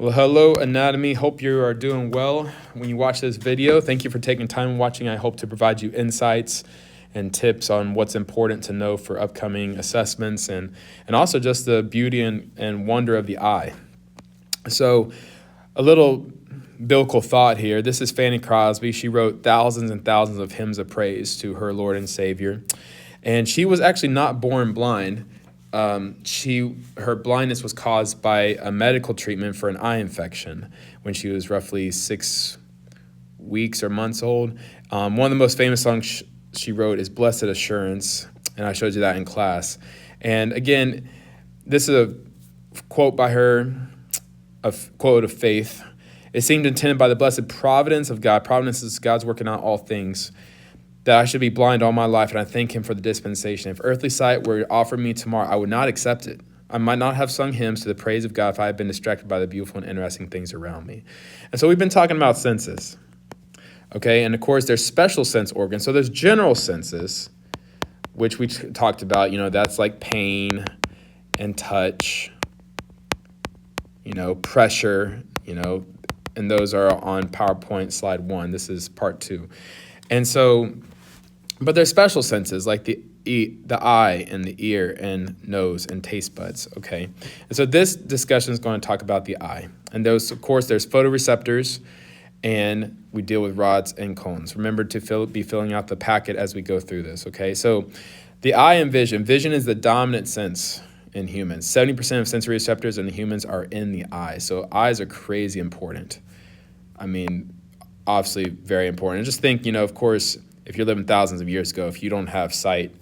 Well, hello, Anatomy. Hope you are doing well when you watch this video. Thank you for taking time watching. I hope to provide you insights and tips on what's important to know for upcoming assessments and also just the beauty and wonder of the eye. So a little biblical thought here. This is Fanny Crosby. She wrote thousands and thousands of hymns of praise to her Lord and Savior. And she was actually not born blind. Her blindness was caused by a medical treatment for an eye infection when she was roughly 6 weeks or months old. One of the most famous songs she wrote is Blessed Assurance, and I showed you that in class. And again, this is a quote by her, a quote of faith. It seemed intended by the blessed providence of God. Providence is God's working out all things, that I should be blind all my life, and I thank him for the dispensation. If earthly sight were offered me tomorrow, I would not accept it. I might not have sung hymns to the praise of God if I had been distracted by the beautiful and interesting things around me. And so we've been talking about senses, okay? And of course, there's special sense organs. So there's general senses, which we talked about. That's like pain and touch, pressure, and those are on PowerPoint slide 1. This is part 2. And so, but there's special senses like the eye and the ear and nose and taste buds, okay? And so this discussion is going to talk about the eye. And those, of course, there's photoreceptors, and we deal with rods and cones. Remember to be filling out the packet as we go through this, okay? So the eye and vision. Vision is the dominant sense in humans. 70% of sensory receptors in humans are in the eye. So eyes are crazy important. Obviously very important. And just think, of course, if you're living thousands of years ago, if you don't have sight,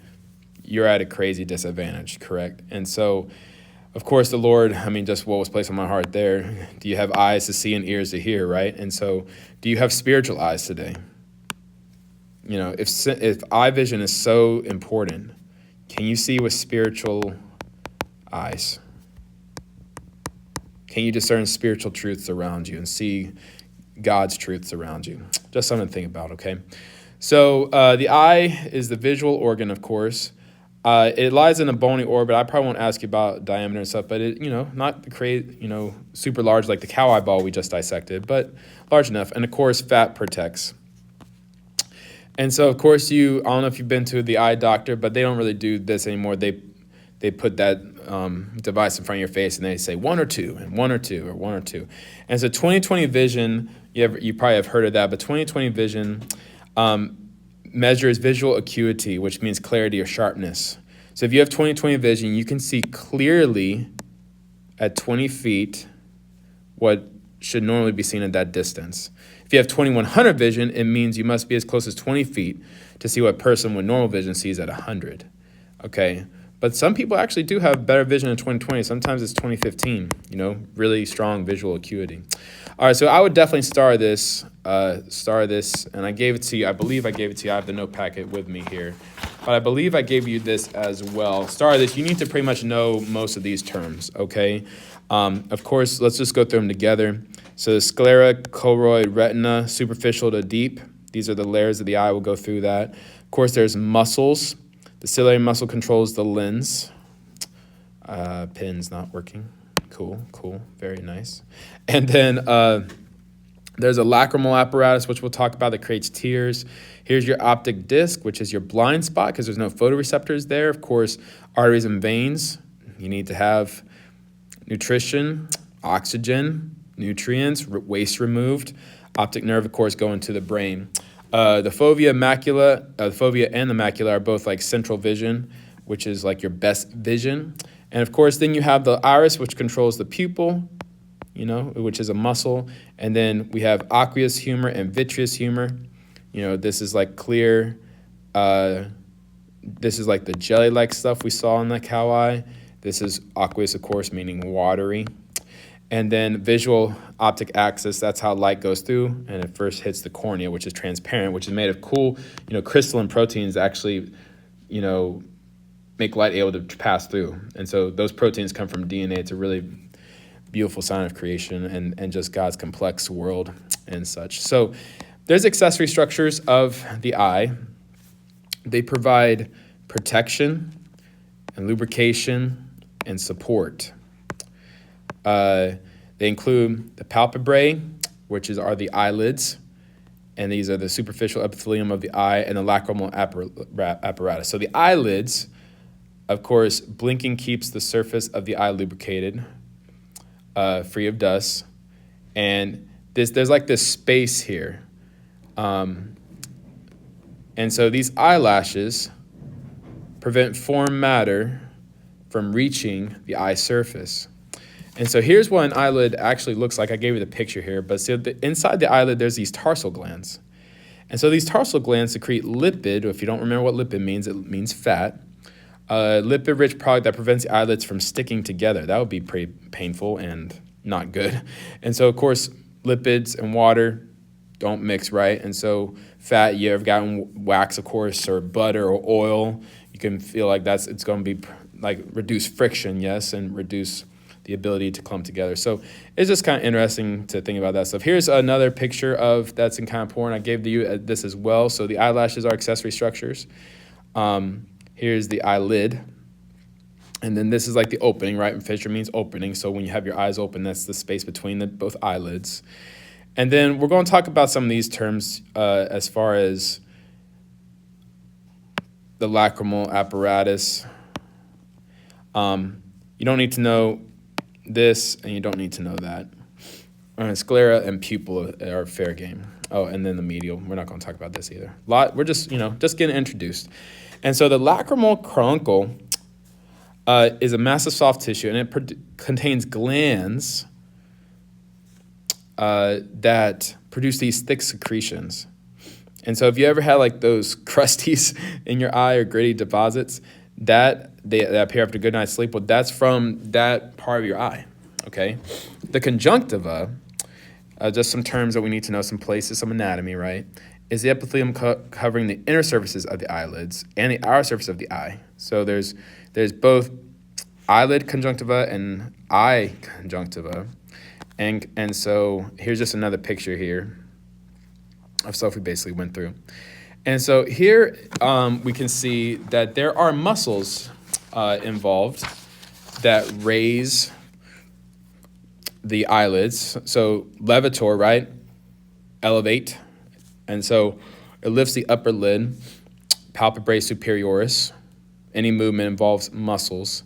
you're at a crazy disadvantage, correct? And so, of course, the Lord, just what was placed on my heart there, do you have eyes to see and ears to hear, right? And so, do you have spiritual eyes today? If eye vision is so important, can you see with spiritual eyes? Can you discern spiritual truths around you and see God's truths around you? Just something to think about, okay? So the eye is the visual organ, of course. It lies in a bony orbit. I probably won't ask you about diameter and stuff, but it, not super large like the cow eyeball we just dissected, but large enough. And of course, fat protects. And so, of course, I don't know if you've been to the eye doctor, but they don't really do this anymore. They put that device in front of your face and they say 1 or 2 and 1 or 2 or 1 or 2. And so 20/20 vision, you probably have heard of that, but 20/20 vision measures visual acuity, which means clarity or sharpness. So if you have 20/20 vision, you can see clearly at 20 feet what should normally be seen at that distance. If you have 2100 vision, it means you must be as close as 20 feet to see what a person with normal vision sees at 100, okay? But some people actually do have better vision in 20/20. Sometimes it's 20/15, really strong visual acuity. All right, so I would definitely star this, and I gave it to you. I believe I gave it to you. I have the note packet with me here. But I believe I gave you this as well. Star this, you need to pretty much know most of these terms, okay? Of course, let's just go through them together. So the sclera, choroid, retina, superficial to deep. These are the layers of the eye. We'll go through that. Of course, there's muscles. The ciliary muscle controls the lens. Pin's not working. Cool, very nice. And then there's a lacrimal apparatus, which we'll talk about, that creates tears. Here's your optic disc, which is your blind spot because there's no photoreceptors there. Of course, arteries and veins. You need to have nutrition, oxygen, nutrients, waste removed. Optic nerve, of course, going to the brain. The fovea and the macula are both like central vision, which is like your best vision. And of course, then you have the iris, which controls the pupil, which is a muscle. And then we have aqueous humor and vitreous humor. This is like clear. This is like the jelly-like stuff we saw in the cow eye. This is aqueous, of course, meaning watery. And then visual optic axis, that's how light goes through, and it first hits the cornea, which is transparent, which is made of cool, crystalline proteins that actually, make light able to pass through. And so those proteins come from DNA. It's a really beautiful sign of creation and just God's complex world and such. So there's accessory structures of the eye. They provide protection and lubrication and support. They include the palpebrae, which are the eyelids, and these are the superficial epithelium of the eye, and the lacrimal apparatus. So the eyelids, of course, blinking keeps the surface of the eye lubricated, free of dust, and there's like this space here. And so these eyelashes prevent foreign matter from reaching the eye surface. And so here's what an eyelid actually looks like. I gave you the picture here, but so inside the eyelid, there's these tarsal glands. And so these tarsal glands secrete lipid. If you don't remember what lipid means, it means fat. Lipid-rich product that prevents the eyelids from sticking together. That would be pretty painful and not good. And so, of course, lipids and water don't mix right. And so fat, you ever gotten wax, of course, or butter or oil, you can feel like it's going to be like reduce friction, yes, and reduce the ability to clump together. So it's just kind of interesting to think about that stuff. Here's another picture of that's in kind of porn. I gave you this as well. So the eyelashes are accessory structures. Here's the eyelid. And then this is like the opening, right? And fissure means opening. So when you have your eyes open, that's the space between both eyelids. And then we're going to talk about some of these terms as far as the lacrimal apparatus. You don't need to know this, and you don't need to know that. Sclera and pupil are fair game. Oh, and then the medial. We're not going to talk about this either. We're just getting introduced. And so the lacrimal caruncle is a massive soft tissue, and it contains glands that produce these thick secretions. And so if you ever had like those crusties in your eye or gritty deposits, that appear after a good night's sleep, well, that's from that part of your eye, okay? The conjunctiva, just some terms that we need to know, some places, some anatomy, right, is the epithelium covering the inner surfaces of the eyelids and the outer surface of the eye. So there's both eyelid conjunctiva and eye conjunctiva. And so here's just another picture here of stuff we basically went through. And so here we can see that there are muscles involved that raise the eyelids. So levator, right? Elevate. And so it lifts the upper lid, palpebrae superioris. Any movement involves muscles.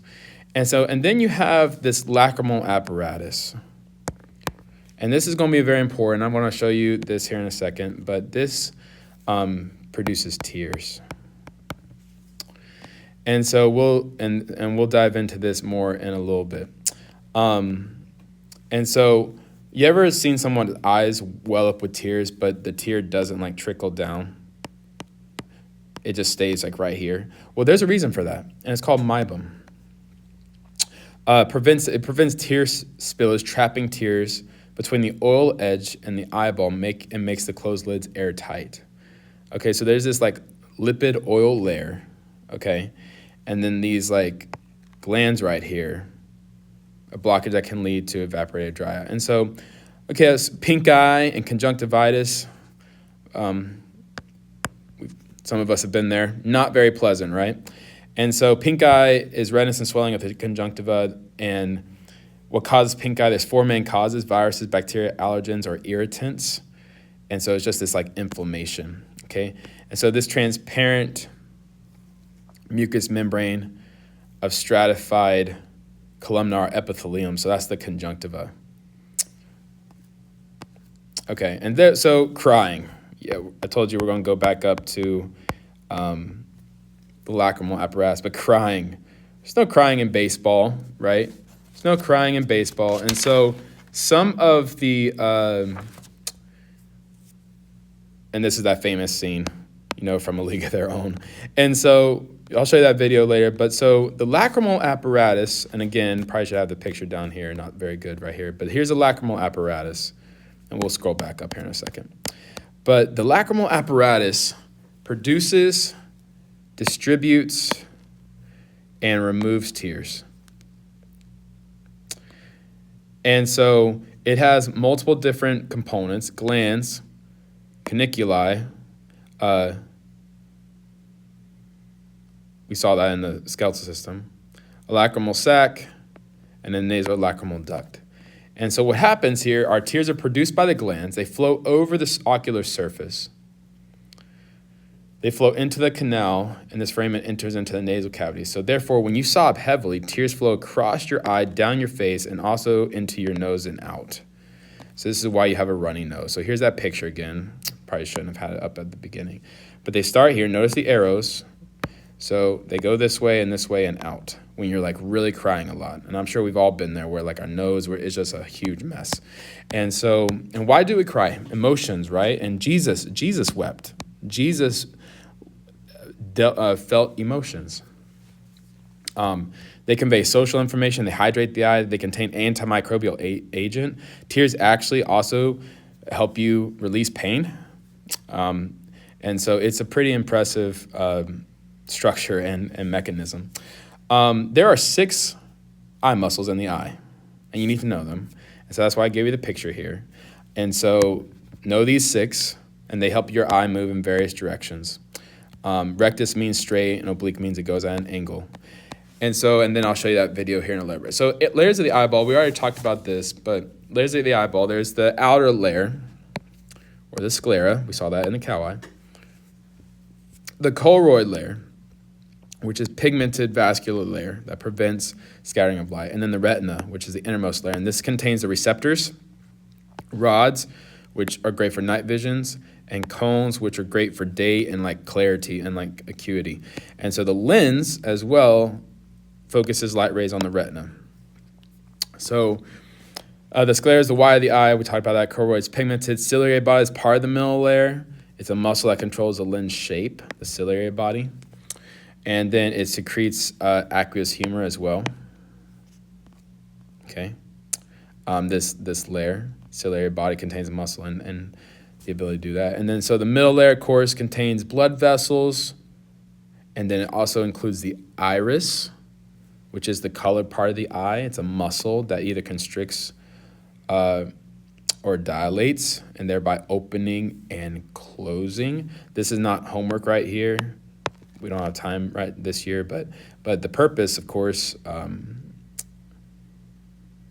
And then you have this lacrimal apparatus. And this is going to be very important. I'm going to show you this here in a second, but this produces tears. And so we'll dive into this more in a little bit. And so you ever seen someone's eyes well up with tears, but the tear doesn't like trickle down? It just stays like right here. Well, there's a reason for that, and it's called meibum. It prevents tear spillage, trapping tears between the oil edge and the eyeball, makes the closed lids airtight. Okay, so there's this like lipid oil layer, okay, and then these like glands right here, a blockage that can lead to evaporated dry eye. And so, okay, that's pink eye and conjunctivitis. Some of us have been there. Not very pleasant, right? And so pink eye is redness and swelling of the conjunctiva. And what causes pink eye? There's 4 main causes: viruses, bacteria, allergens, or irritants. And so it's just this like inflammation, okay? And so this transparent mucous membrane of stratified columnar epithelium, so that's the conjunctiva. Okay, and so crying. Yeah, I told you we're going to go back up to the lacrimal apparatus, but crying. There's no crying in baseball, right? There's no crying in baseball. And so some of the, and this is that famous scene, from A League of Their Own. And so I'll show you that video later. But so the lacrimal apparatus, and again, probably should have the picture down here, not very good right here, but here's a lacrimal apparatus, and we'll scroll back up here in a second. But the lacrimal apparatus produces, distributes, and removes tears. And so it has multiple different components: glands, caniculi. We saw that in the skeletal system. A lacrimal sac, and then nasolacrimal duct. And so what happens here are tears are produced by the glands. They flow over the ocular surface. They flow into the canal, and this foramen enters into the nasal cavity. So therefore, when you sob heavily, tears flow across your eye, down your face, and also into your nose and out. So this is why you have a runny nose. So here's that picture again. Probably shouldn't have had it up at the beginning. But they start here. Notice the arrows. So they go this way and out when you're like really crying a lot. And I'm sure we've all been there where like our nose is just a huge mess. And why do we cry? Emotions, right? And Jesus wept. Jesus felt emotions. They convey social information. They hydrate the eye. They contain antimicrobial agent. Tears actually also help you release pain. And so it's a pretty impressive structure and mechanism. There are 6 eye muscles in the eye, and you need to know them. And so that's why I gave you the picture here. And so know these 6, and they help your eye move in various directions. Rectus means straight, and oblique means it goes at an angle. And then I'll show you that video here in a little bit. So layers of the eyeball, we already talked about this, but layers of the eyeball, there's the outer layer, or the sclera. We saw that in the cow eye. The choroid layer, which is pigmented vascular layer that prevents scattering of light. And then the retina, which is the innermost layer. And this contains the receptors, rods, which are great for night visions, and cones, which are great for day and like clarity and like acuity. And so the lens as well focuses light rays on the retina. So the sclera is the wide of the eye. We talked about that. Choroid is pigmented. Ciliary body is part of the middle layer. It's a muscle that controls the lens shape, the ciliary body. And then it secretes aqueous humor as well. Okay. This layer, ciliary body, contains muscle and the ability to do that. And then so the middle layer, of course, contains blood vessels. And then it also includes the iris, which is the colored part of the eye. It's a muscle that either constricts or dilates, and thereby opening and closing. This is not homework right here. We don't have time right this year, but the purpose, of course,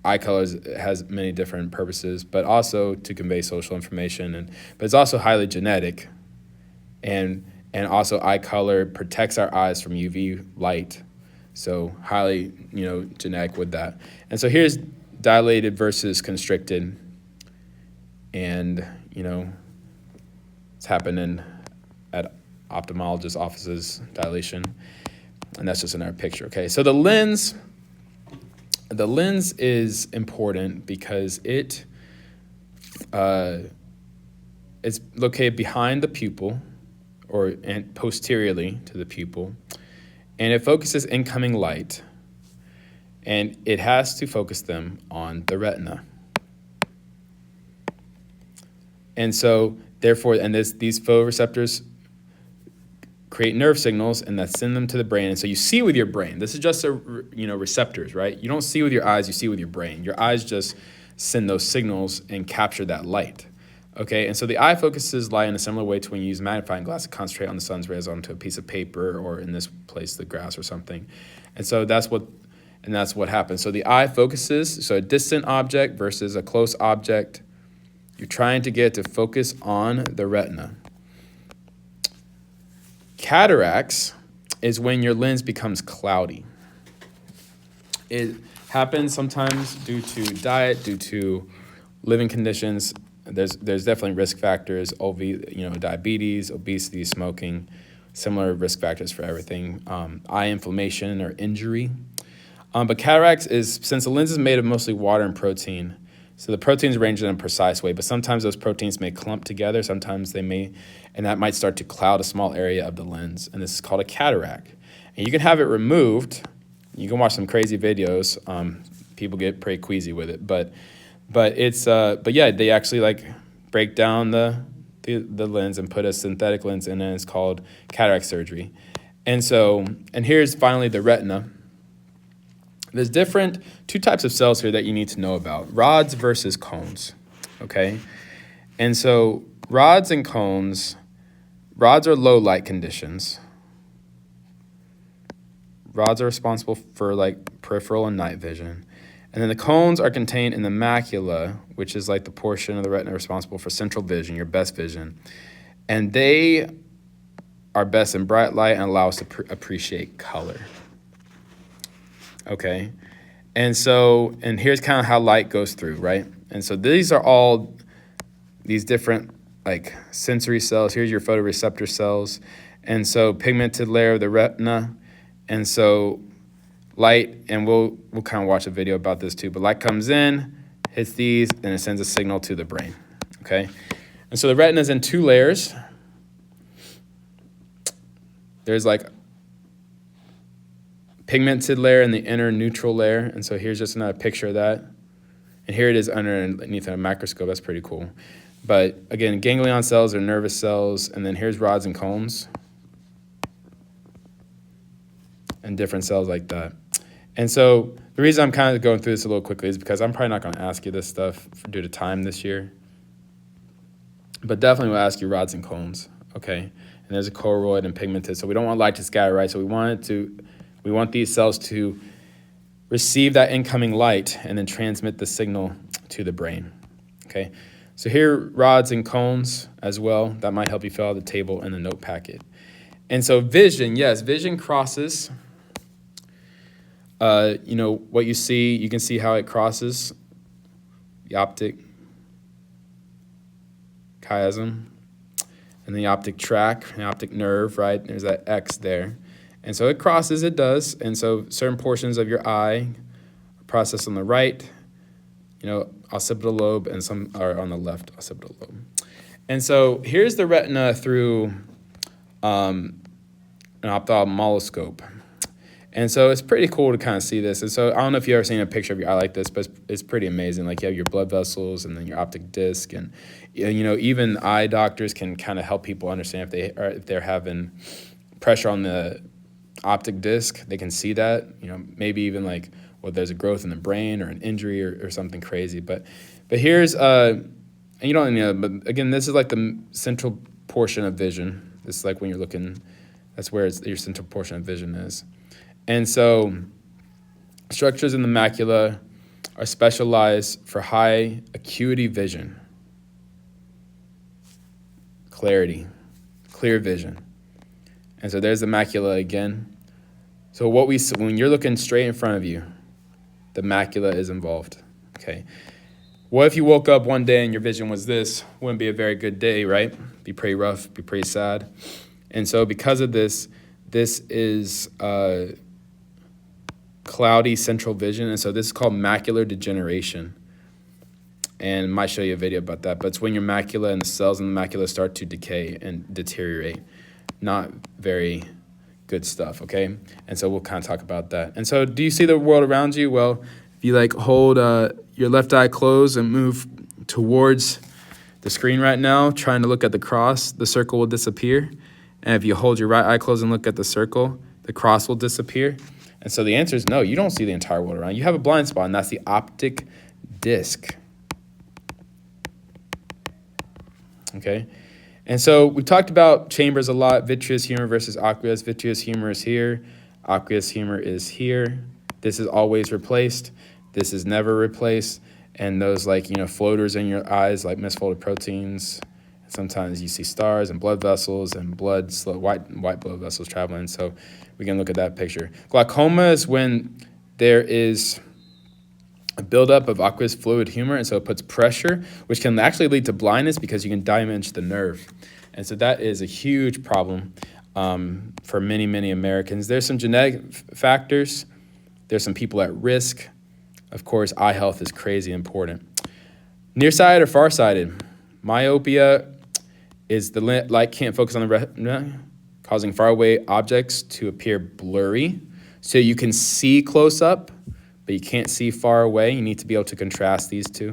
eye colors has many different purposes, but also to convey social information, but it's also highly genetic, and also eye color protects our eyes from UV light, so highly genetic with that. And so here's dilated versus constricted, and it's happening at ophthalmologist offices, dilation, and that's just another picture. Okay, so the lens is important because it is located behind the pupil and posteriorly to the pupil, and it focuses incoming light, and it has to focus them on the retina. And so therefore, these photoreceptors create nerve signals and that send them to the brain. And so you see with your brain. This is just receptors, right? You don't see with your eyes, you see with your brain. Your eyes just send those signals and capture that light. Okay, and so the eye focuses light in a similar way to when you use a magnifying glass to concentrate on the sun's rays onto a piece of paper, or in this place, the grass or something. And so that's what happens. So the eye focuses, so a distant object versus a close object. You're trying to get it to focus on the retina. Cataracts is when your lens becomes cloudy. It happens sometimes due to diet, due to living conditions. There's definitely risk factors, diabetes, obesity, smoking, similar risk factors for everything. Eye inflammation or injury. But cataracts is, since the lens is made of mostly water and protein, so the proteins arranged in a precise way, but sometimes those proteins may clump together, sometimes they may, and that might start to cloud a small area of the lens, and this is called a cataract. And you can have it removed. You can watch some crazy videos. People get pretty queasy with it, but they actually break down the lens and put a synthetic lens in, and it's called cataract surgery. And here's finally the retina. There's two types of cells here that you need to know about, rods versus cones, okay? And so rods and cones, rods are low light conditions. Rods are responsible for peripheral and night vision. And then the cones are contained in the macula, which is like the portion of the retina responsible for central vision, your best vision. And they are best in bright light and allow us to appreciate color. Okay. And so, and here's kind of how light goes through, right? And so these are all these different like sensory cells. Here's your photoreceptor cells. And so pigmented layer of the retina. And so light, and we'll kind of watch a video about this too, but light comes in, hits these, and it sends a signal to the brain, okay? And so the retina is in two layers. There's like pigmented layer and the inner neutral layer. And so here's just another picture of that. And here it is underneath a microscope. That's pretty cool. But again, ganglion cells are nervous cells. And then here's rods and cones and different cells like that. And so the reason I'm kind of going through this a little quickly is because I'm probably not going to ask you this stuff due to time this year. But definitely will ask you rods and cones, okay? And there's a choroid and pigmented. So we don't want light to scatter, right? So we want these cells to receive that incoming light and then transmit the signal to the brain, okay? So here, rods and cones as well. That might help you fill out the table in the note packet. And so vision, yes, vision crosses. What you see, you can see how it crosses the optic chiasm and the optic tract, the optic nerve, right? There's that X there. And so it crosses, it does. And so certain portions of your eye are processed on the right, occipital lobe, and some are on the left occipital lobe. And so here's the retina through an ophthalmoscope. And so it's pretty cool to kind of see this. And so I don't know if you've ever seen a picture of your eye like this, but it's pretty amazing. Like you have your blood vessels and then your optic disc. And, even eye doctors can kind of help people understand if they're having pressure on the optic disc. They can see that, maybe even like, there's a growth in the brain or an injury or something crazy. But here's, but again, this is like the central portion of vision. This is like when you're looking, that's where your central portion of vision is. And so structures in the macula are specialized for high acuity vision, clarity, clear vision. And so there's the macula again. So when you're looking straight in front of you, the macula is involved, okay? What if you woke up one day and your vision was this? Wouldn't be a very good day, right? Be pretty rough, be pretty sad. And so because of this is cloudy central vision, and so this is called macular degeneration. And I might show you a video about that, but it's when your macula and the cells in the macula start to decay and deteriorate. Not very good stuff, okay? And so we'll kind of talk about that. And so do you see the world around you? Well, if you hold your left eye closed and move towards the screen right now, trying to look at the cross, the circle will disappear. And if you hold your right eye closed and look at the circle, the cross will disappear. And so the answer is no, you don't see the entire world around you. You have a blind spot, and that's the optic disc. Okay? And so we talked about chambers a lot, vitreous humor versus aqueous. Vitreous humor is here. Aqueous humor is here. This is always replaced. This is never replaced. And those floaters in your eyes, like misfolded proteins. Sometimes you see stars and blood vessels and white blood vessels traveling. So we can look at that picture. Glaucoma is when there is a buildup of aqueous fluid humor, and so it puts pressure, which can actually lead to blindness because you can damage the nerve. And so that is a huge problem for many, many Americans. There's some genetic factors. There's some people at risk. Of course, eye health is crazy important. Nearsighted or farsighted? Myopia is the light can't focus on the retina, causing faraway objects to appear blurry. So you can see close up, but you can't see far away. You need to be able to contrast these two.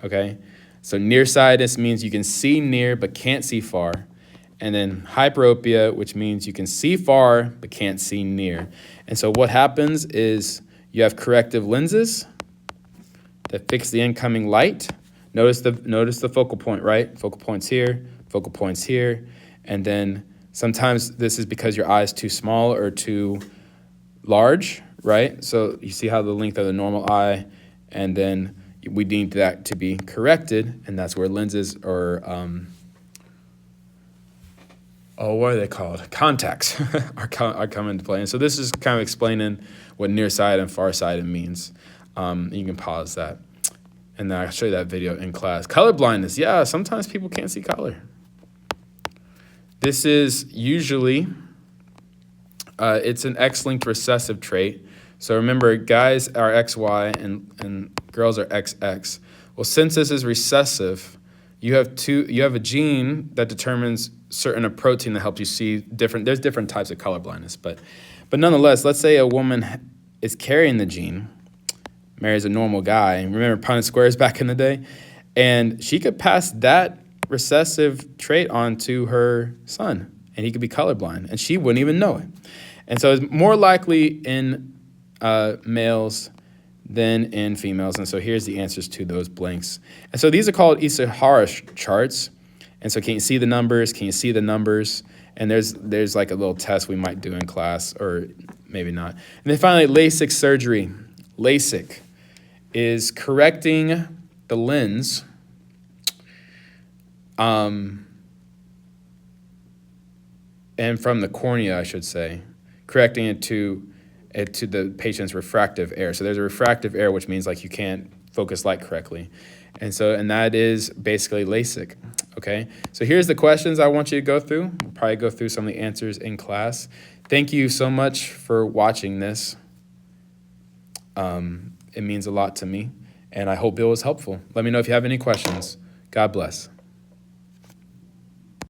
Okay? So nearsightedness means you can see near but can't see far. And then hyperopia, which means you can see far but can't see near. And so what happens is you have corrective lenses that fix the incoming light. Notice the focal point, right? Focal point's here, focal point's here. And then sometimes this is because your eye is too small or too large, right? So you see how the length of the normal eye, and then we need that to be corrected, and that's where lenses or what are they called? Contacts are come into play. And so this is kind of explaining what nearsighted and farsighted means. You can pause that. And then I'll show you that video in class. Color blindness. Yeah, sometimes people can't see color. This is usually, it's an X-linked recessive trait. So remember, guys are XY and girls are XX. Well, since this is recessive, you have a gene that determines a protein that helps you see there's different types of color blindness, but nonetheless, let's say a woman is carrying the gene, marries a normal guy, remember Punnett squares back in the day, and she could pass that recessive trait on to her son, and he could be colorblind, and she wouldn't even know it. And so it's more likely in males than in females. And so here's the answers to those blanks. And so these are called Ishihara charts. And so can you see the numbers? Can you see the numbers? And there's like a little test we might do in class, or maybe not. And then finally, LASIK surgery. LASIK is correcting the lens and from the cornea, I should say, correcting it to the patient's refractive error. So there's a refractive error, which means like you can't focus light correctly. And that is basically LASIK, okay? So here's the questions I want you to go through. We'll probably go through some of the answers in class. Thank you so much for watching this. It means a lot to me, and I hope it was helpful. Let me know if you have any questions. God bless.